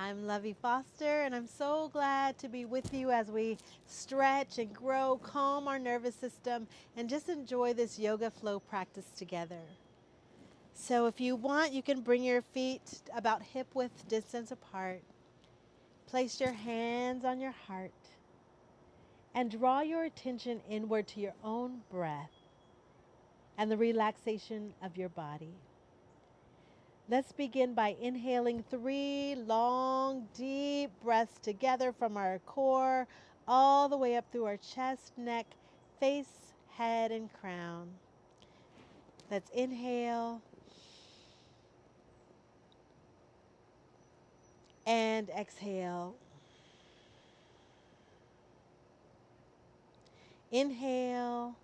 I'm Lovey Foster, and I'm so glad to be with you as we stretch and grow, calm our nervous system, and just enjoy this yoga flow practice together. So, if you want, you can bring your feet about hip width distance apart. Place your hands on your heart and draw your attention inward to your own breath and the relaxation of your body. Let's begin by inhaling 3 long, deep breaths together from our core all the way up through our chest, neck, face, head, and crown. Let's inhale and exhale. Inhale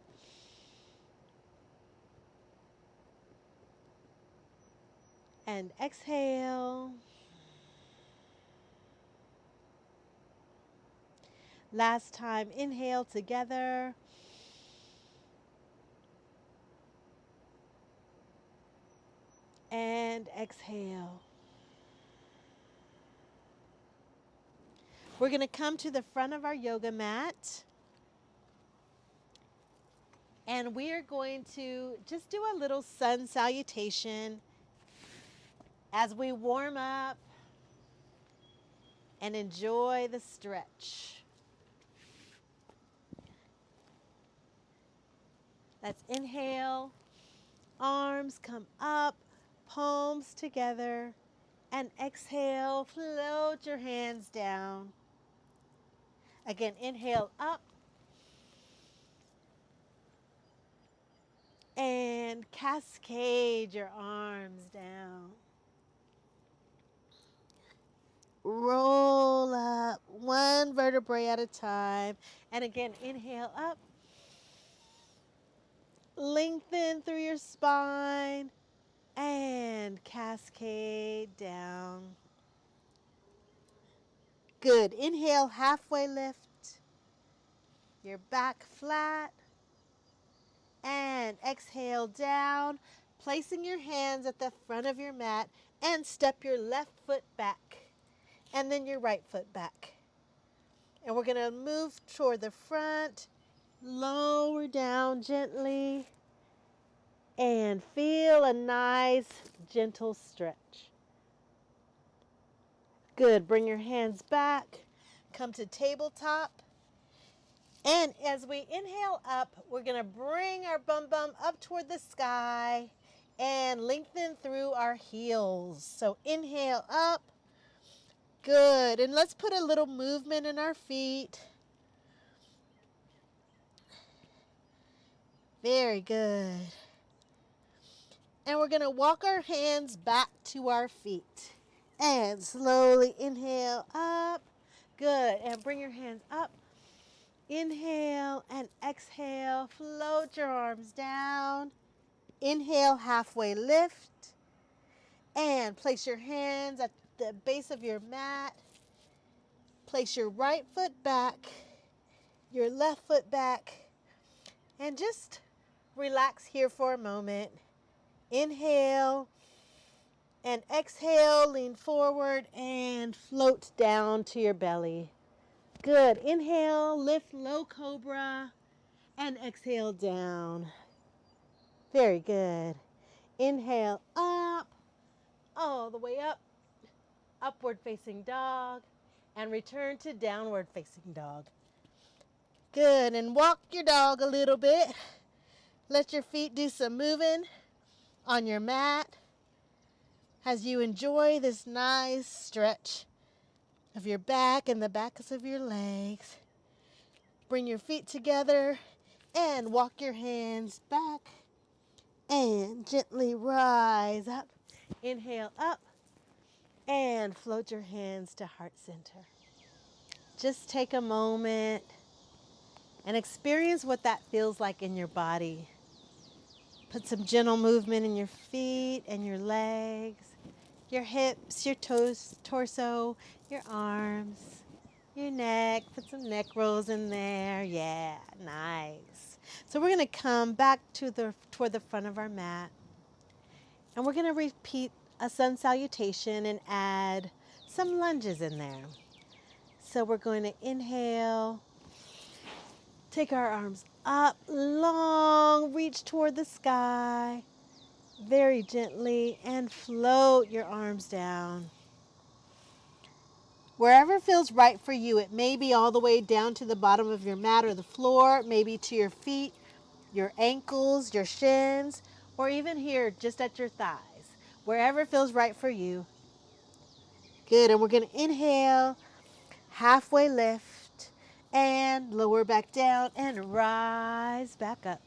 and exhale. Last time, inhale together. And exhale. We're going to come to the front of our yoga mat. And we are going to just do a little sun salutation as we warm up and enjoy the stretch. Let's inhale, arms come up, palms together, and exhale, float your hands down. Again, inhale up and cascade your arms down. Roll up one vertebrae at a time. And again, inhale up. Lengthen through your spine and cascade down. Good. Inhale, halfway lift. Your back flat. And exhale down, placing your hands at the front of your mat and step your left foot back and then your right foot back. And we're going to move toward the front, lower down gently, and feel a nice, gentle stretch. Good. Bring your hands back. Come to tabletop. And as we inhale up, we're going to bring our bum up toward the sky and lengthen through our heels. So inhale up. Good. And let's put a little movement in our feet. Very good. And we're going to walk our hands back to our feet. And slowly inhale up. Good. And bring your hands up. Inhale and exhale. Float your arms down. Inhale, halfway lift. And place your hands at the base of your mat. Place your right foot back, your left foot back, and just relax here for a moment. Inhale and exhale, lean forward and float down to your belly. Good. Inhale, lift low cobra, and exhale down. Very good. Inhale up, all the way up, upward facing dog, and return to downward facing dog. Good. And walk your dog a little bit. Let your feet do some moving on your mat as you enjoy this nice stretch of your back and the backs of your legs. Bring your feet together and walk your hands back and gently rise up. Inhale up and float your hands to heart center. Just take a moment and experience what that feels like in your body. Put some gentle movement in your feet and your legs, your hips, your toes, torso, your arms, your neck. Put some neck rolls in there. Yeah, nice. So we're going to come back toward the front of our mat. And we're going to repeat a sun salutation and add some lunges in there. So we're going to inhale, take our arms up, long, reach toward the sky, very gently, and float your arms down. Wherever feels right for you, it may be all the way down to the bottom of your mat or the floor, maybe to your feet, your ankles, your shins, or even here just at your thighs. Wherever feels right for you. Good, and we're going to inhale, halfway lift, and lower back down and rise back up.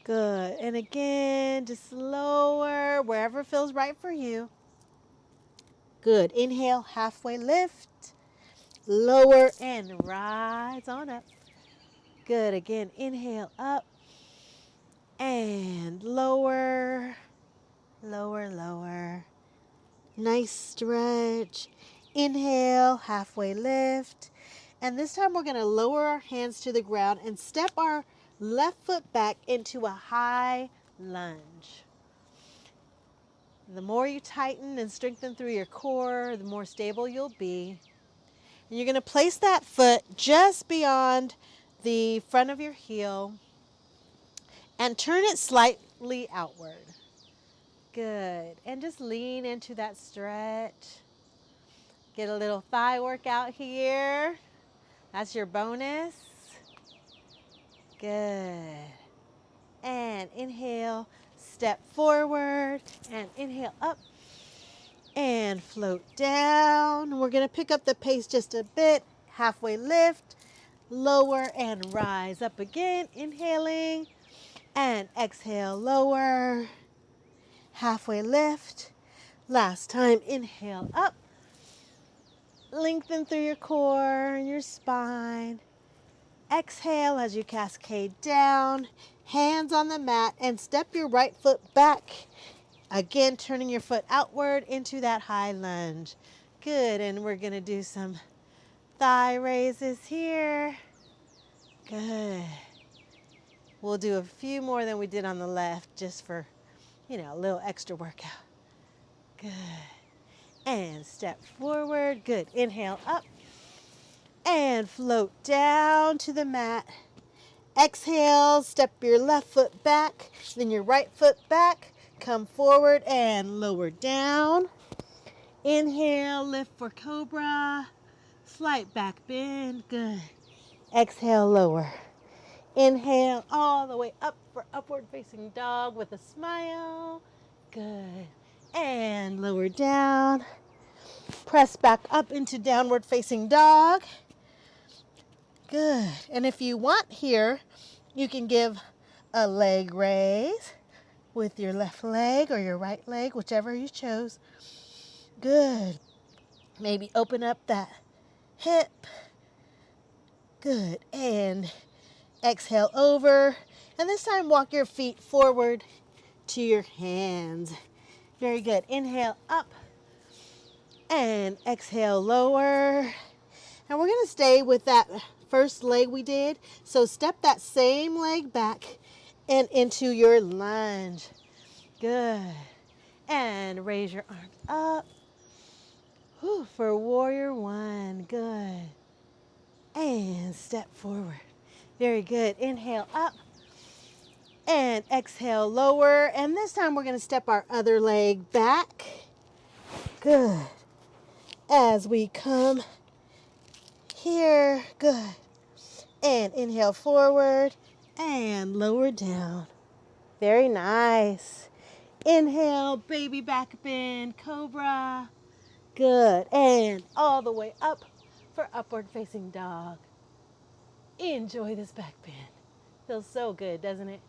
Good, and again, just lower, wherever feels right for you. Good, inhale, halfway lift, lower, and rise on up. Good, again, inhale up, and lower, lower, lower. Nice stretch. Inhale, halfway lift. And this time we're going to lower our hands to the ground and step our left foot back into a high lunge. The more you tighten and strengthen through your core, the more stable you'll be. And you're going to place that foot just beyond the front of your heel and turn it slightly outward. Good. And just lean into that stretch. Get a little thigh workout here. That's your bonus. Good. And inhale, step forward, and inhale up, and float down. We're going to pick up the pace just a bit. Halfway lift, lower, and rise up again. Inhaling, and exhale, lower. Halfway lift. Last time, inhale up. Lengthen through your core and your spine. Exhale as you cascade down, hands on the mat, and step your right foot back. Again, turning your foot outward into that high lunge. Good, and we're going to do some thigh raises here. Good. We'll do a few more than we did on the left just for, a little extra workout. Good. And step forward. Good. Inhale up. And float down to the mat. Exhale, step your left foot back, then your right foot back. Come forward and lower down. Inhale, lift for cobra. Slight back bend. Good. Exhale, lower. Inhale all the way up for upward facing dog with a smile. Good. And lower down. Press back up into downward facing dog. Good. And if you want here, you can give a leg raise with your left leg or your right leg, whichever you chose. Good. Maybe open up that hip. Good. And exhale over. And this time walk your feet forward to your hands. Very good. Inhale up. And exhale lower. And we're going to stay with that first leg we did. So step that same leg back and into your lunge. Good. And raise your arms up. Whew, for warrior one. Good. And step forward. Very good. Inhale up. And exhale lower. And this time we're going to step our other leg back. Good. As we come here. Good. And inhale forward and lower down. Very nice. Inhale, baby back bend, cobra. Good. And all the way up for upward facing dog. Enjoy this back bend. Feels so good, doesn't it?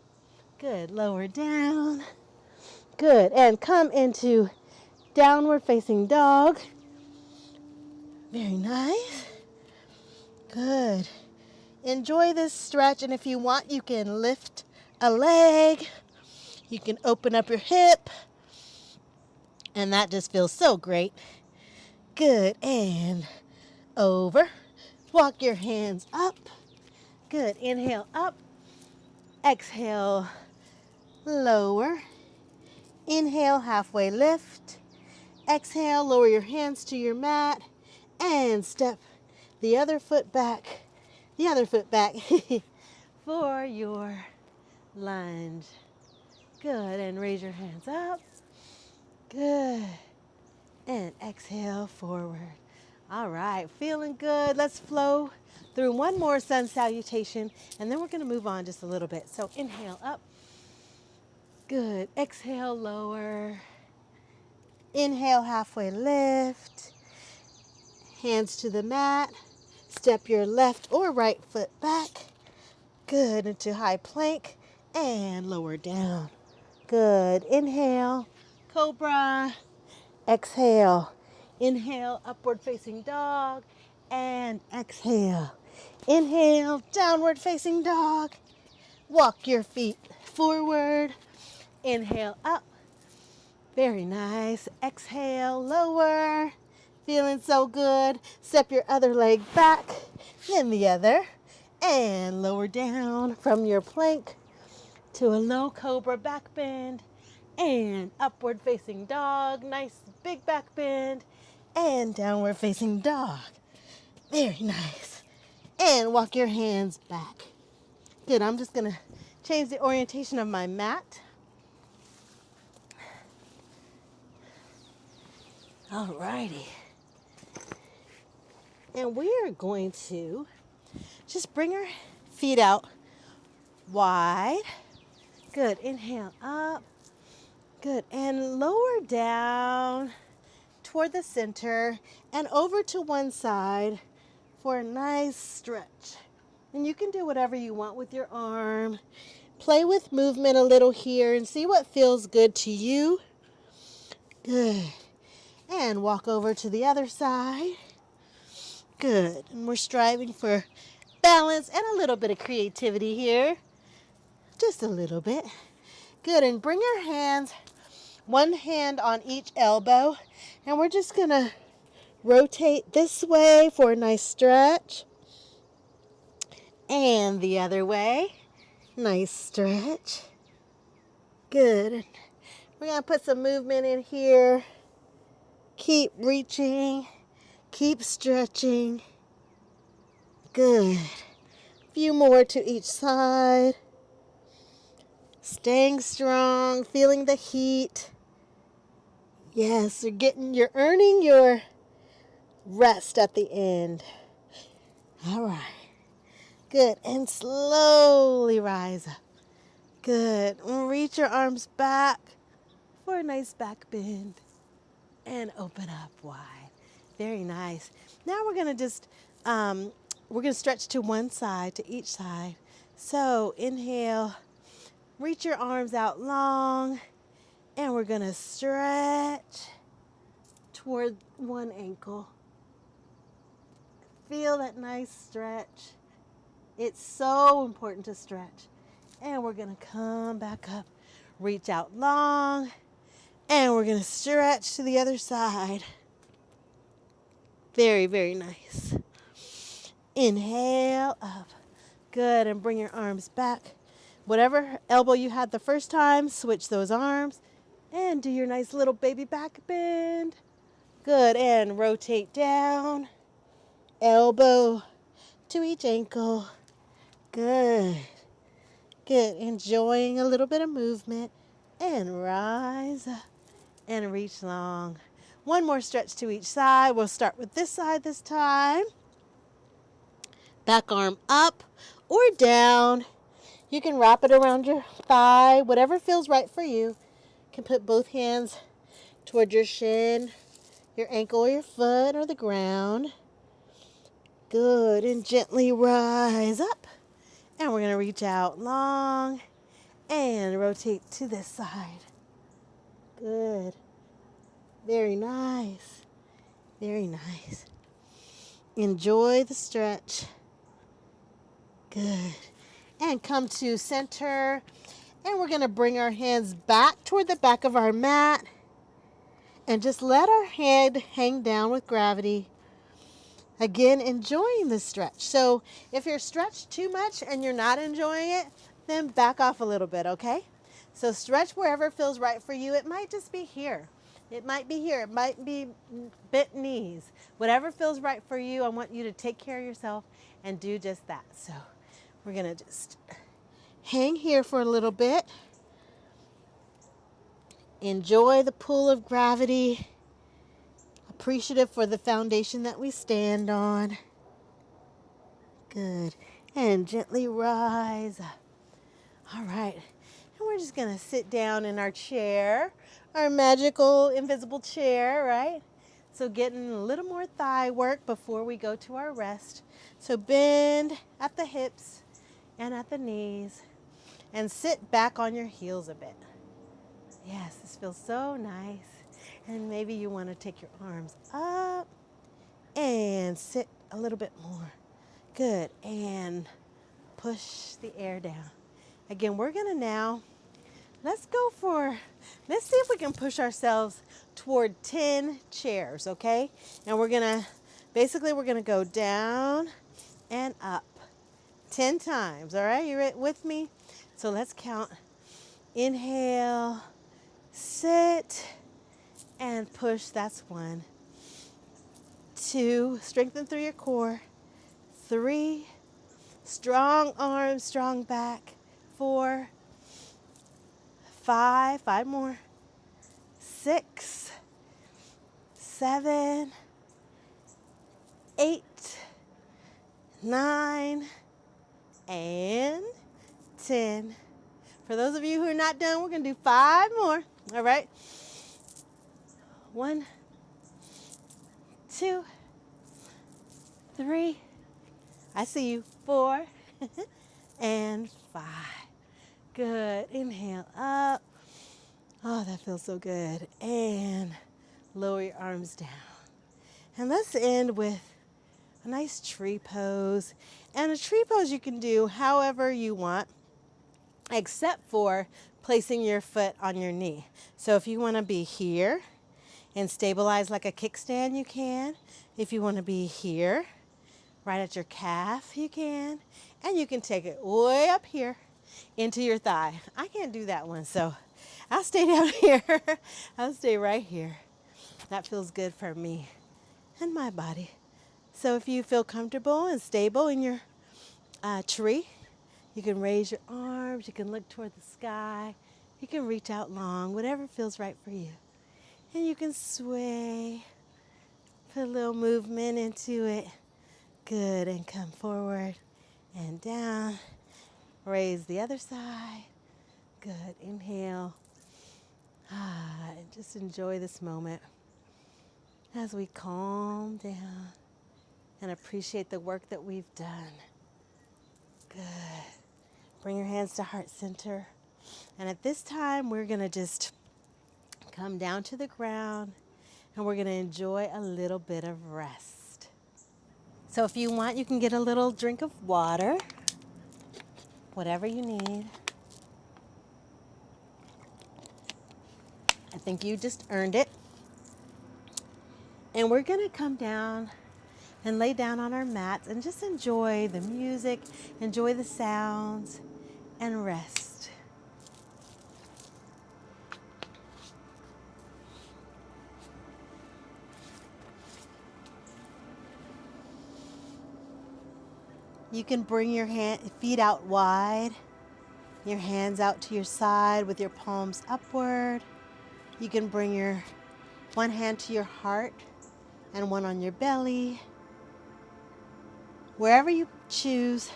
Good. Lower down. Good. And come into downward facing dog. Very nice. Good. Enjoy this stretch, and if you want, you can lift a leg. You can open up your hip, and that just feels so great. Good, and over. Walk your hands up. Good, inhale up. Exhale, lower. Inhale, halfway lift. Exhale, lower your hands to your mat and step the other foot back for your lunge. Good, and raise your hands up. Good, and exhale forward. All right, feeling good. Let's flow through one more sun salutation, and then we're gonna move on just a little bit. So inhale up. Good, exhale, lower. Inhale, halfway lift. Hands to the mat. Step your left or right foot back. Good, into high plank and lower down. Good, inhale, cobra. Exhale, inhale, upward facing dog, and exhale. Inhale, downward facing dog. Walk your feet forward. Inhale up. Very nice. Exhale, lower. Feeling so good. Step your other leg back, then the other, and lower down from your plank to a low cobra back bend and upward facing dog. Nice big back bend and downward facing dog. Very nice. And walk your hands back. Good. I'm just going to change the orientation of my mat. All righty. And we are going to just bring our feet out wide. Good. Inhale up. Good. And lower down toward the center and over to one side for a nice stretch. And you can do whatever you want with your arm. Play with movement a little here and see what feels good to you. Good. And walk over to the other side. Good. And we're striving for balance and a little bit of creativity here. Just a little bit. Good. And bring your hands, one hand on each elbow. And we're just going to rotate this way for a nice stretch. And the other way. Nice stretch. Good. We're going to put some movement in here. Keep reaching. Keep stretching. Good. A few more to each side. Staying strong, feeling the heat. Yes, you're earning your rest at the end. All right. Good. And slowly rise up. Good. Reach your arms back for a nice back bend. And open up wide. Very nice. Now we're going to stretch to one side, to each side. So inhale, reach your arms out long, and we're going to stretch toward one ankle. Feel that nice stretch. It's so important to stretch. And we're going to come back up, reach out long, and we're going to stretch to the other side. Very, very nice. Inhale up. Good. And bring your arms back. Whatever elbow you had the first time, switch those arms. And do your nice little baby back bend. Good. And rotate down. Elbow to each ankle. Good. Good. Enjoying a little bit of movement. And rise up. And reach long. One more stretch to each side. We'll start with this side this time. Back arm up or down. You can wrap it around your thigh, whatever feels right for you. You can put both hands toward your shin, your ankle or your foot or the ground. Good. And gently rise up. And we're going to reach out long and rotate to this side. Good. Very nice. Very nice. Enjoy the stretch. Good. And come to center. And we're going to bring our hands back toward the back of our mat. And just let our head hang down with gravity. Again, enjoying the stretch. So if you're stretched too much and you're not enjoying it, then back off a little bit, okay? So stretch wherever feels right for you. It might just be here. It might be here. It might be bent knees. Whatever feels right for you, I want you to take care of yourself and do just that. So we're going to just hang here for a little bit. Enjoy the pull of gravity. Appreciative for the foundation that we stand on. Good. And gently rise up. All right. And we're just going to sit down in our chair, our magical invisible chair, right? So getting a little more thigh work before we go to our rest. So bend at the hips and at the knees and sit back on your heels a bit. Yes, this feels so nice. And maybe you want to take your arms up and sit a little bit more. Good. And push the air down. Again, we're going to now, let's see if we can push ourselves toward 10 chairs, okay? And we're going to go down and up 10 times, all right? You with me? So let's count. Inhale, sit, and push. That's 1. 2, strengthen through your core. 3, strong arms, strong back. 4, 5 more. 6, 7, 8, 9, and 10. For those of you who are not done, we're going to do 5 more. All right. 1, 2, 3. I see you. 4 and 5. Good. Inhale up. Oh, that feels so good. And lower your arms down. And let's end with a nice tree pose. And a tree pose you can do however you want, except for placing your foot on your knee. So if you want to be here and stabilize like a kickstand, you can. If you want to be here, right at your calf, you can. And you can take it way up here into your thigh. I can't do that one, so I'll stay down here. I'll stay right here. That feels good for me and my body. So if you feel comfortable and stable in your tree, you can raise your arms, you can look toward the sky, you can reach out long, whatever feels right for you. And you can sway, put a little movement into it. Good, and come forward and down. Raise the other side. Good, inhale. And just enjoy this moment as we calm down and appreciate the work that we've done. Good. Bring your hands to heart center. And at this time, we're going to just come down to the ground and we're going to enjoy a little bit of rest. So if you want, you can get a little drink of water, whatever you need. I think you just earned it. And we're going to come down and lay down on our mats and just enjoy the music, enjoy the sounds, and rest. You can bring your feet out wide, your hands out to your side with your palms upward. You can bring your one hand to your heart and one on your belly. Wherever you choose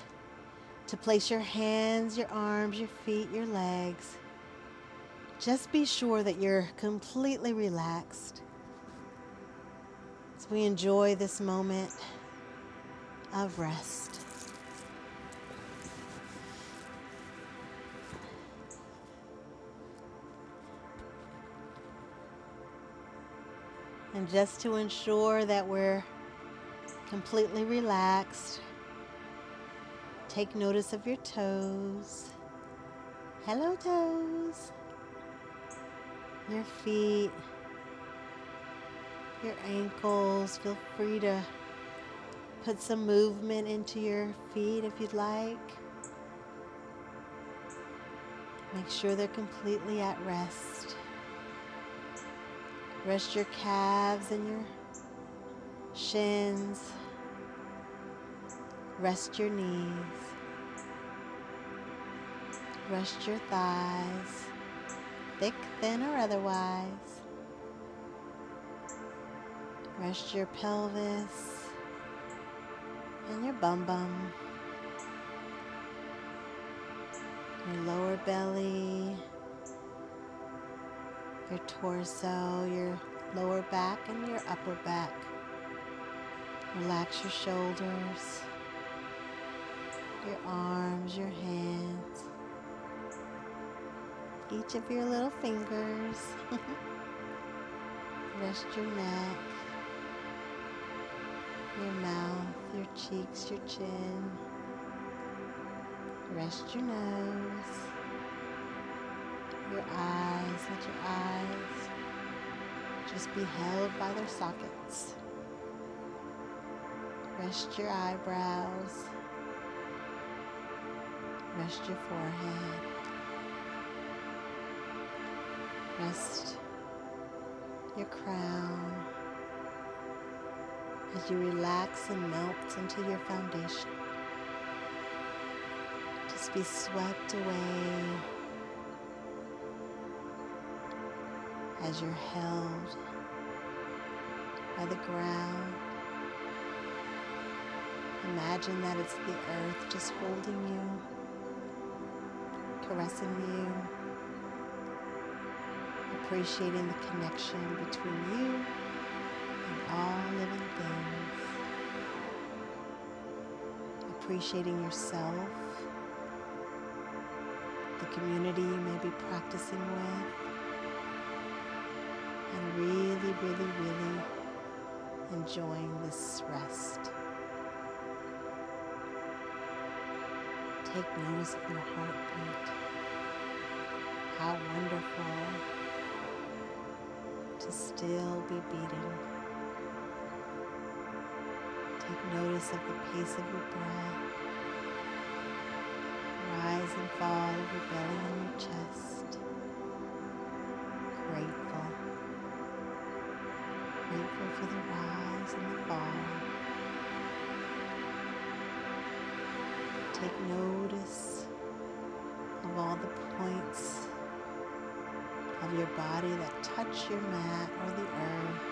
to place your hands, your arms, your feet, your legs, just be sure that you're completely relaxed as we enjoy this moment of rest. And just to ensure that we're completely relaxed, take notice of your toes. Hello, toes. Your feet, your ankles. Feel free to put some movement into your feet if you'd like. Make sure they're completely at rest. Rest your calves and your shins. Rest your knees. Rest your thighs, thick, thin, or otherwise. Rest your pelvis and your bum, your lower belly, your torso, your lower back, and your upper back. Relax your shoulders, your arms, your hands, each of your little fingers. Rest your neck, your mouth, your cheeks, your chin. Rest your nose, your eyes. Let your eyes just be held by their sockets. Rest your eyebrows. Rest your forehead. Rest your crown as you relax and melt into your foundation. Just be swept away as you're held by the ground. Imagine that it's the earth just holding you, caressing you, appreciating the connection between you and all living things, appreciating yourself, the community you may be practicing with, and really, really, really enjoying this rest. Take notice of your heartbeat. How wonderful to still be beating. Take notice of the pace of your breath. Rise and fall of your belly and your chest. Grateful. Grateful for the rise and the fall. Take notice of all the points of your body that touch your mat or the earth.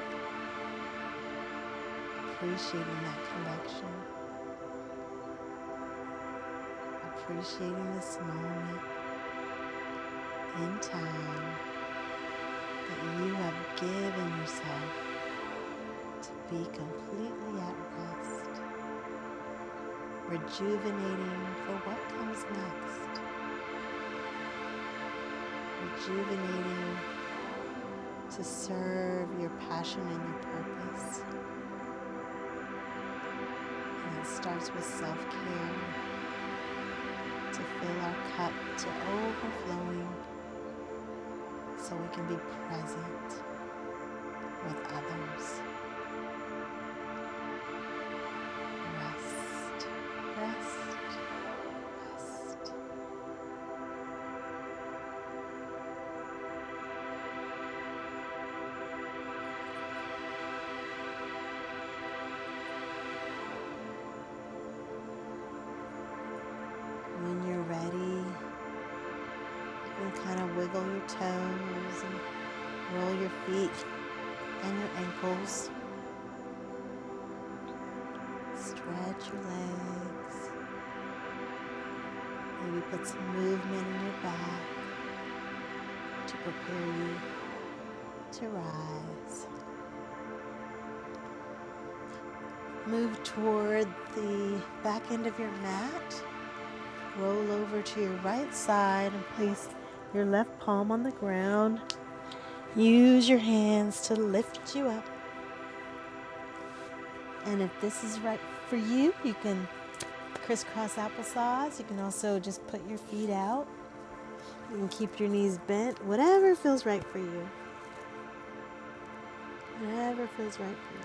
Appreciating that connection. Appreciating this moment in time that you have given yourself to be completely at rest. Rejuvenating for what comes next. Rejuvenating to serve your passion and your purpose. And it starts with self-care to fill our cup to overflowing so we can be present with others. Rest, rest, rest. When you're ready, you can kind of wiggle your toes and roll your feet and your ankles. Stretch your legs. Maybe put some movement in your back to prepare you to rise. Move toward the back end of your mat. Roll over to your right side and place your left palm on the ground. Use your hands to lift you up. And if this is right for you, you can crisscross applesauce. You can also just put your feet out. You can keep your knees bent. Whatever feels right for you. Whatever feels right for you.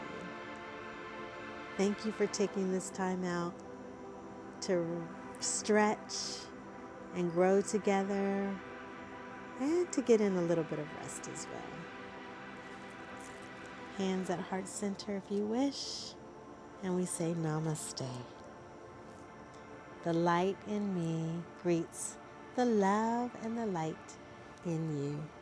Thank you for taking this time out to stretch and grow together and to get in a little bit of rest as well. Hands at heart center if you wish. And we say namaste. The light in me greets the love and the light in you.